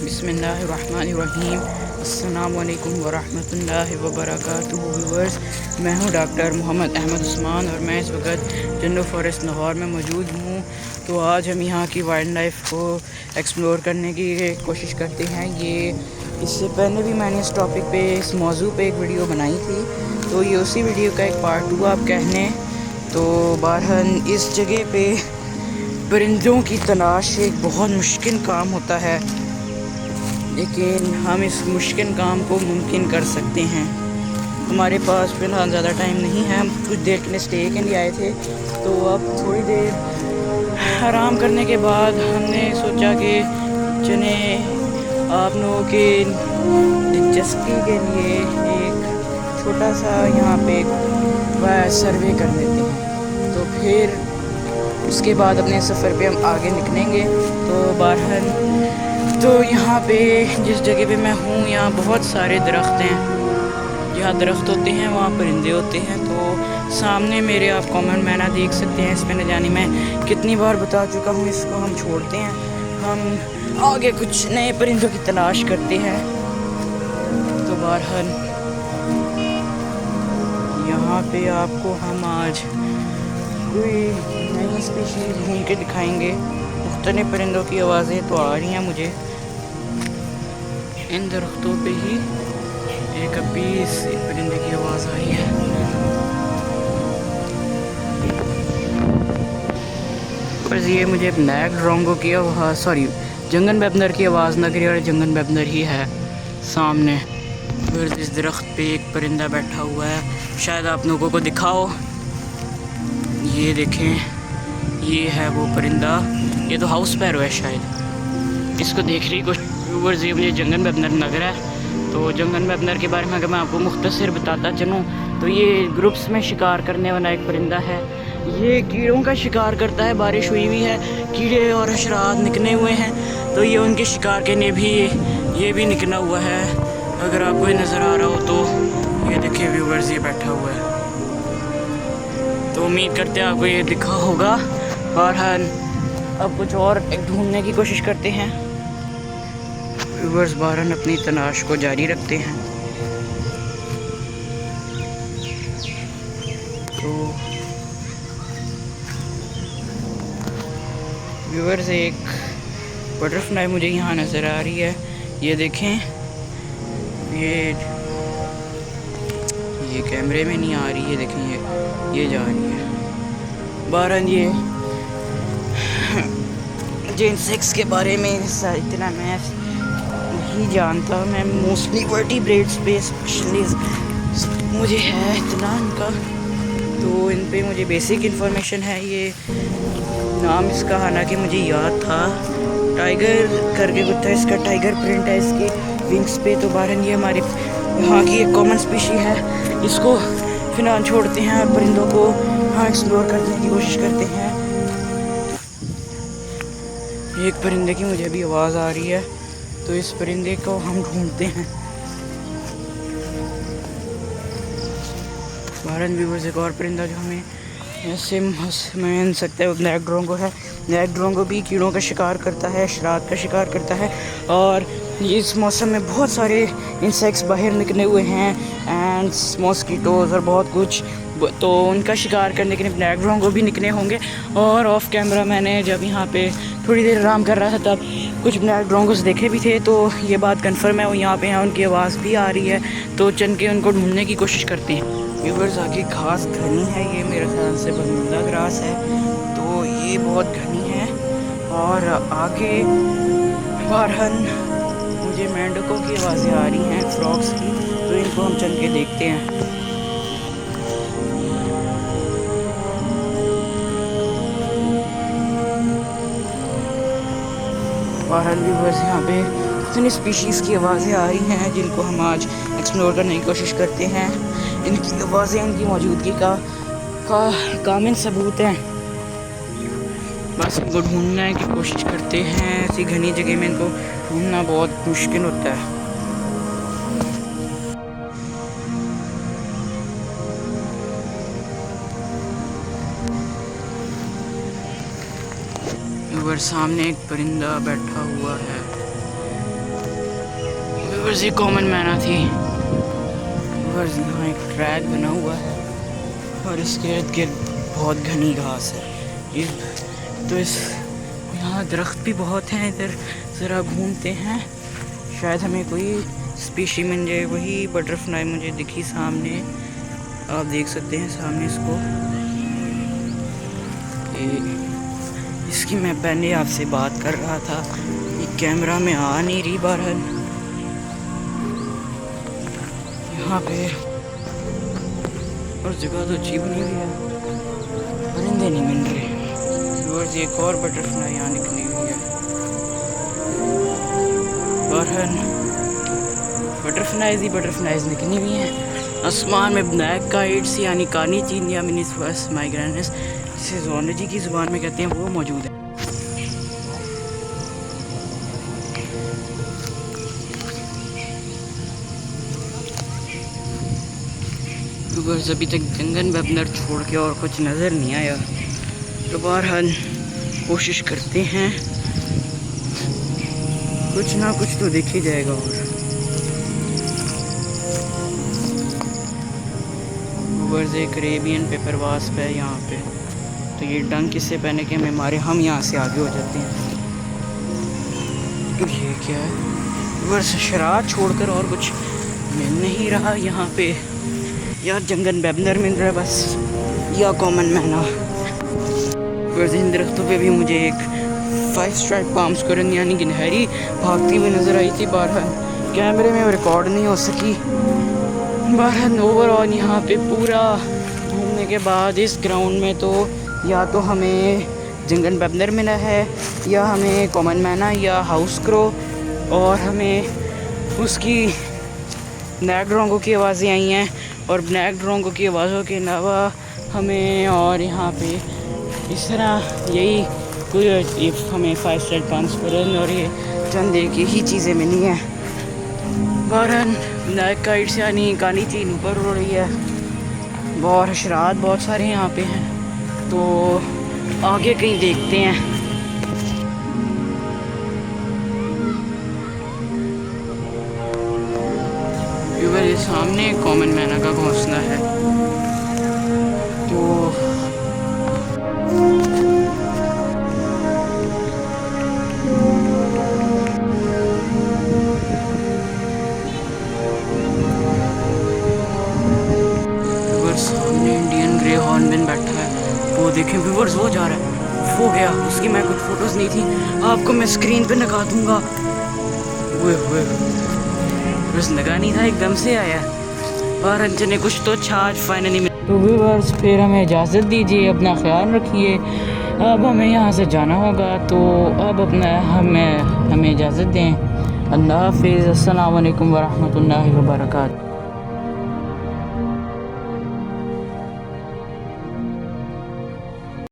बिस्मिल्लाहिर्रहमानिर्रहीम। अस्सलाम वालेकुम वरहमतुल्लाहि वबरकातुहू। व्यूअर्स, मैं हूं डॉक्टर मोहम्मद अहमद उस्मान और मैं इस वक्त जन्नत फॉरेस्ट लाहौर में मौजूद हूं। तो आज हम यहाँ की वाइल्ड लाइफ को एक्सप्लोर करने की कोशिश करते हैं। ये इससे पहले भी मैंने इस टॉपिक पे, इस मौजू पे एक वीडियो बनाई थी, तो ये उसी वीडियो का एक पार्ट 2 आप कह लें। तो बहरहाल इस जगह पे परिंदों की तलाश एक बहुत मुश्किल काम होता है, लेकिन हम इस मुश्किल काम को मुमकिन कर सकते हैं। हमारे पास फ़िलहाल ज़्यादा टाइम नहीं है, हम कुछ देर के लिए स्टे के लिए आए थे। तो अब थोड़ी देर आराम करने के बाद हमने सोचा कि चले आप लोगों के दिलचस्पी के लिए एक छोटा सा यहाँ पे सर्वे कर लेते हैं। तो फिर उसके बाद अपने सफ़र पे हम आगे निकलेंगे। तो बहरहाल तो यहाँ पे जिस जगह पे मैं हूँ, यहाँ बहुत सारे दरख्त हैं। जहाँ दरख्त होते हैं वहाँ परिंदे होते हैं। तो सामने मेरे आप कॉमन मैना देख सकते हैं। इसमें न जाने मैं कितनी बार बता चुका हूँ, इसको हम छोड़ते हैं, हम आगे कुछ नए परिंदों की तलाश करते हैं। तो बहरहाल यहाँ पे आपको हम आज कोई नई स्पीशीज़ घूम के दिखाएंगे। मुख्तलिफ परिंदों की आवाज़ें तो आ रही हैं मुझे। इन दरख्तों पे ही एक अभी इस परिंदे की आवाज़ आई है। पर ये मुझे ब्लैक ड्रोंगो की आवाज़, सॉरी जंगल वेबनर की आवाज़ लग रही है, और जंगल वेबनर ही है सामने। फिर इस दरख्त पे एक परिंदा बैठा हुआ है, शायद आप लोगों को दिखाओ। ये देखें, ये है वो परिंदा। ये तो हाउस पैरो है शायद। इसको देख रही कुछ व्यूअर्स, ये मुझे जंगल वेबनर लग रहा है। तो जंगल वेबनर के बारे में अगर मैं आपको मुख्तसर बताता चलूँ, तो ये ग्रुप्स में शिकार करने वाला एक परिंदा है। ये कीड़ों का शिकार करता है। बारिश हुई हुई है, कीड़े और हशरात निकले हुए हैं, तो ये उनके शिकार के लिए भी ये भी निकला हुआ है। अगर आपको ये नज़र आ रहा हो तो ये देखिए व्यूअर्स, ये बैठा हुआ है। तो उम्मीद करते हैं आपको ये दिखा होगा। बहरहाल अब कुछ और ढूंढने की कोशिश करते हैं। व्यूअर्स बहरहाल अपनी तलाश को जारी रखते हैं। तो व्यूअर्स एक बटरफ्लाई मुझे यहाँ नज़र आ रही है। ये देखें, ये कैमरे में नहीं आ रही है, देखें ये जा रही है। बहरहाल ये इंसेक्ट्स के बारे में इतना मैं नहीं जानता। मैं मोस्टली वर्टिब्रेट्स पे स्पेशलिस्ट मुझे है इतना इनका, तो इन पे मुझे बेसिक इन्फॉर्मेशन है। ये नाम इसका हालांकि मुझे याद था, टाइगर करके कुछ था इसका, टाइगर प्रिंट है इसकी विंग्स पे। तो बहरहाल ये हमारे यहाँ की एक कॉमन स्पीशी है। इसको फिलहाल छोड़ते हैं और परिंदों को हाँ एक्सप्लोर करने की कोशिश करते हैं। एक परिंदे की मुझे भी आवाज़ आ रही है, तो इस परिंदे को हम ढूंढते हैं। बहरहाल व्यूअर्स एक और परिंदा जो हमें ऐसे मिल सकता है वो ब्लैक ड्रोंगो है। ब्लैक ड्रोंगो भी कीड़ों का शिकार करता है, शरारत का शिकार करता है, और इस मौसम में बहुत सारे इंसेक्ट्स बाहर निकले हुए हैं, एंड्स, मॉस्किटोज़ और बहुत कुछ। तो उनका शिकार करने के लिए ब्लैक ड्रोंगो भी निकले होंगे। और ऑफ कैमरा मैंने जब यहाँ पे थोड़ी देर आराम कर रहा था तब कुछ ब्लैक ड्रोंगोस देखे भी थे। तो ये बात कंफर्म है, वो यहाँ पे हैं, उनकी आवाज़ भी आ रही है। तो चल के उनको ढूंढने की कोशिश करते हैं। व्यूअर्स आगे घास घनी है, ये मेरे ख्याल से बरमूडा ग्रास है, तो ये बहुत घनी है। और आगे बहरहाल मुझे मेंढकों की आवाज़ें आ रही हैं, फ्रॉक्स की, तो इनको हम चल के देखते हैं। बहरहाल व्यूअर्स यहाँ पे इतनी स्पीशीज़ की आवाज़ें आ रही हैं जिनको हम आज एक्सप्लोर करने की कोशिश करते हैं। इनकी आवाज़ें इनकी मौजूदगी का कामिल सबूत हैं। बस इनको ढूंढने की कोशिश करते हैं। ऐसी घनी जगह में इनको ढूंढना बहुत मुश्किल होता है। और सामने एक परिंदा बैठा हुआ है। व्यूअर्स ये कॉमन मैना थी। व्यूअर्स यहाँ एक ट्रैक बना हुआ है और इसके इर्द गिर्द बहुत घनी घास है। तो इस यहाँ दरख्त भी बहुत हैं। इधर ज़रा घूमते हैं, शायद हमें कोई स्पीशी मिल जाए। वही बटरफ्लाई मुझे दिखी सामने, आप देख सकते हैं सामने इसको। इसकी मैं पहले आपसे बात कर रहा था, ये कैमरा में आ नहीं रही। बहरहाल यहाँ पे और जगह तो अच्छी बनी हुई है, परिंदे नहीं मिल रहे। व्यूअर्स एक और बटरफ्लाई यहाँ निकली हुई है। बहरहाल बटरफ्लाइज निकली हुई हैं आसमान में। ब्लैक काइट्स यानी कानी चिड़िया मिनिस्फस माइग्रेनस, जिसे ज़ूलॉजी की ज़ुबान में कहते हैं, वो मौजूद है। व्यूअर्स अभी तक जंगल वेबनर छोड़ के और कुछ नज़र नहीं आया, तो बहरहाल कोशिश करते हैं, कुछ ना कुछ तो दिख ही जाएगा। और व्यूअर्स एक अरेबियन पेपर वास्प है यहाँ पे, तो ये डंक किससे पहने के हमें मारे, हम यहाँ से आगे हो जाते हैं। तो ये क्या है व्यूअर्स, शराब छोड़कर और कुछ मिल नहीं रहा यहाँ पे। या जंगल वेबनर मिल रहा है बस, या कॉमन मैना। व्यूअर्स इन दरख्तों पे भी मुझे एक 5 स्ट्राइप पाम स्क्विरल यानी गिलहरी भागती हुई नज़र आई थी। बहरहाल कैमरे में रिकॉर्ड नहीं हो सकी। बहरहाल ओवरऑल यहाँ पे पूरा घूमने के बाद इस ग्राउंड में तो या तो हमें जंगल वेबनर मिला है, या हमें कॉमन मैना, या हाउस क्रो, और हमें उसकी ब्लैक ड्रोंगो की आवाज़ें आई हैं। और ब्लैक ड्रोंगो की आवाज़ों के अलावा हमें और यहाँ पे इस तरह यही कोई हमें 5 स्ट्राइप पाम स्क्विरल और ये चंद एक ही चीज़ें मिली हैं। बहरहाल ब्लैक काइट्स यानी काली चीन ऊपर उड़ रही है, और हशरात बहुत सारे यहाँ पे हैं, तो आगे कहीं देखते हैं। ये सामने कॉमन मैना का घोंसला है, तो सामने इंडियन ग्रे हॉर्नबिल बैठा है, वो देखें व्यूअर्स, वो जा रहा है, वो गया। उसकी मैं कुछ फ़ोटोज़ नहीं थी, आपको मैं स्क्रीन पे लगा दूँगा। बस लगा नहीं था, एकदम से आया। और अंजने कुछ तो छाछ फाइनली मिला। तो व्यूअर्स फिर हमें इजाज़त दीजिए, अपना ख्याल रखिए। अब हमें यहाँ से जाना होगा, तो अब अपना हमें इजाज़त दें। अल्लाह हाफ़िज़। अस्सलामु अलैकुम वरहमतुल्लाहि वबरकातुहू।